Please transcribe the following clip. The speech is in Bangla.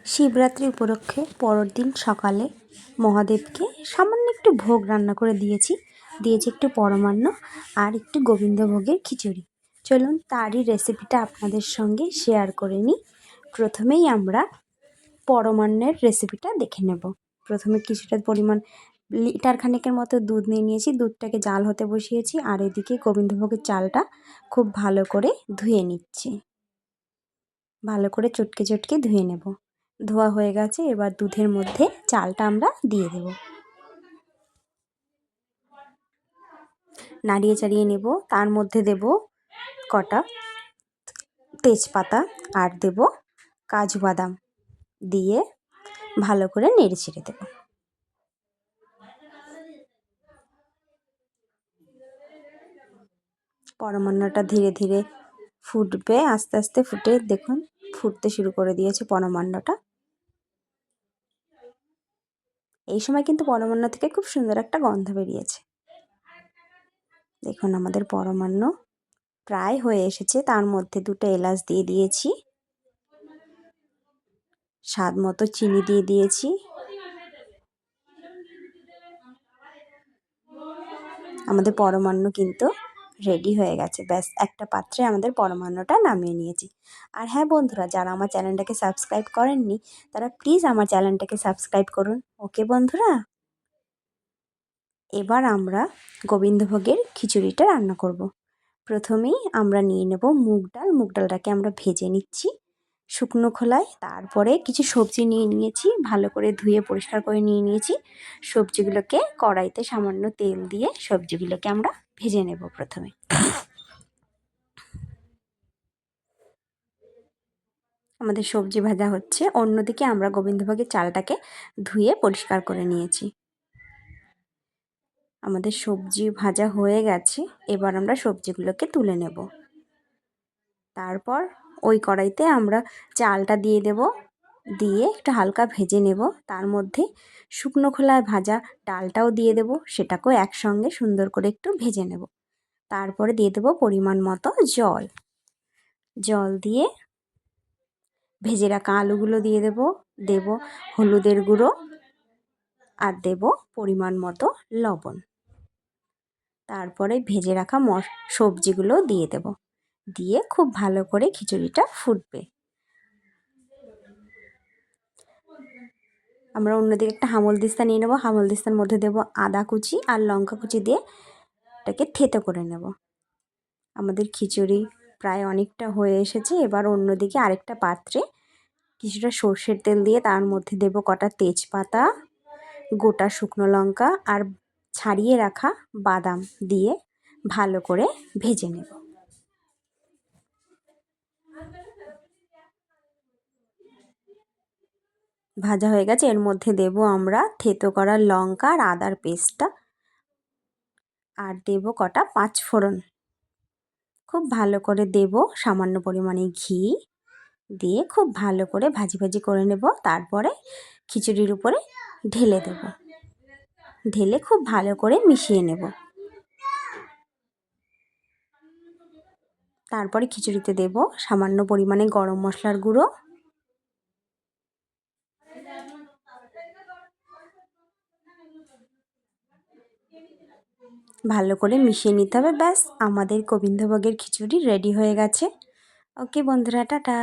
শিবরাত্রি উপলক্ষে পরের দিন সকালে মহাদেবকে সামান্য একটু ভোগ রান্না করে দিয়েছি একটু পরমান্ন আর একটু গোবিন্দভোগের খিচুড়ি। চলুন তারই রেসিপিটা আপনাদের সঙ্গে শেয়ার করে নিই। প্রথমেই আমরা পরমান্নের রেসিপিটা দেখে নেব। প্রথমে কিছুটা পরিমাণ লিটার খানেকের মতো দুধ নিয়ে নিয়েছি, দুধটাকে জাল হতে বসিয়েছি, আর এদিকে গোবিন্দভোগের চালটা খুব ভালো করে ধুয়ে নিচ্ছি। ভালো করে চটকে চটকে ধুয়ে নেব। ধোয়া হয়ে গেছে, এবার দুধের মধ্যে চালটা আমরা দিয়ে দেব, নাড়িয়ে চাড়িয়ে নেব। তার মধ্যে দেব কটা তেজপাতা আর দেব কাজু বাদাম, দিয়ে ভালো করে নেড়ে ছেড়ে দেব। পরমান্নটা ধীরে ধীরে ফুটবে, আস্তে আস্তে ফুটে দেখুন ফুটতে শুরু করে দিয়েছে পরমান্নটা। এই সময় কিন্তু পরমান্ন থেকে খুব সুন্দর একটা গন্ধ বেরিয়েছে। দেখুন আমাদের পরমান্ন প্রায় হয়ে এসেছে। তার মধ্যে দুটো এলাচ দিয়ে দিয়েছি, স্বাদ মতো চিনি দিয়ে দিয়েছি। আমাদের পরমান্ন কিন্তু রেডি হয়ে গেছে। ব্যাস একটা পাত্রে আমাদের পরমান্নটা নামিয়ে নিয়েছি। আর হ্যাঁ বন্ধুরা, যারা আমার চ্যানেলটাকে সাবস্ক্রাইব করেননি তারা প্লিজ আমার চ্যানেলটাকে সাবস্ক্রাইব করুন। ওকে বন্ধুরা, এবার আমরা গোবিন্দভোগের খিচুড়িটা রান্না করব। প্রথমেই আমরা নিয়ে নেব মুগ ডাল। মুগ ডালটাকে আমরা ভেজে নিচ্ছি শুকনো খোলায়। তারপরে কিছু সবজি নিয়ে নিয়েছি, ভালো করে ধুয়ে পরিষ্কার করে নিয়ে নিয়েছি। সবজিগুলোকে কড়াইতে সামান্য তেল দিয়ে সবজিগুলোকে আমরা ভেজে নেব প্রথমে। আমাদের সবজি ভাজা হচ্ছে, অন্যদিকে আমরা গোবিন্দভোগের চালটাকে ধুয়ে পরিষ্কার করে নিয়েছি। আমাদের সবজি ভাজা হয়ে গেছে, এবার আমরা সবজিগুলোকে তুলে নেব। তারপর ওই কড়াইতে আমরা চালটা দিয়ে দেব, দিয়ে একটু হালকা ভেজে নেব। তার মধ্যে শুকনো খোলায় ভাজা ডালটাও দিয়ে দেব, সেটাকেও একসঙ্গে সুন্দর করে একটু ভেজে নেব। তারপরে দিয়ে দেব পরিমাণ মতো জল। জল দিয়ে ভেজে রাখা আলুগুলো দিয়ে দেব হলুদের গুঁড়ো, আর দেব পরিমাণ মতো লবণ। তারপরে ভেজে রাখা সবজিগুলো দিয়ে দেব, দিয়ে খুব ভালো করে খিচুড়িটা ফুটবে। আমরা অন্যদিকে একটা হামল দিস্তা নিয়ে নেব। হামল দিস্তার মধ্যে দেব আদা কুচি আর লঙ্কা কুচি, দিয়ে এটাকে থেতো করে নেব। আমাদের খিচুড়ি প্রায় অনেকটা হয়ে এসেছে। এবার অন্যদিকে আরেকটা পাত্রে কিছুটা সর্ষের তেল দিয়ে তার মধ্যে দেব কটা তেজপাতা, গোটা শুকনো লঙ্কা আর ছাড়িয়ে রাখা বাদাম দিয়ে ভালো করে ভেজে নেব। ভাজা হয়ে গেছে, এর মধ্যে দেব আমরা থেতো করা লঙ্কা আর আদার পেস্টটা, আর দেব কটা পাঁচফোড়ন। খুব ভালো করে দেব সামান্য পরিমাণে ঘি, দিয়ে খুব ভালো করে ভাজি ভাজি করে নেব। তারপরে খিচুড়ির উপরে ঢেলে দেব, ঢেলে খুব ভালো করে মিশিয়ে নেব। তারপরে খিচুড়িতে দেব সামান্য পরিমাণে গরম মশলার গুঁড়ো, ভালো করে মিশিয়ে নিতে হবে। ব্যাস আমাদের গোবিন্দভোগের খিচুড়ি রেডি হয়ে গেছে। ওকে বন্ধুরা, টাটা।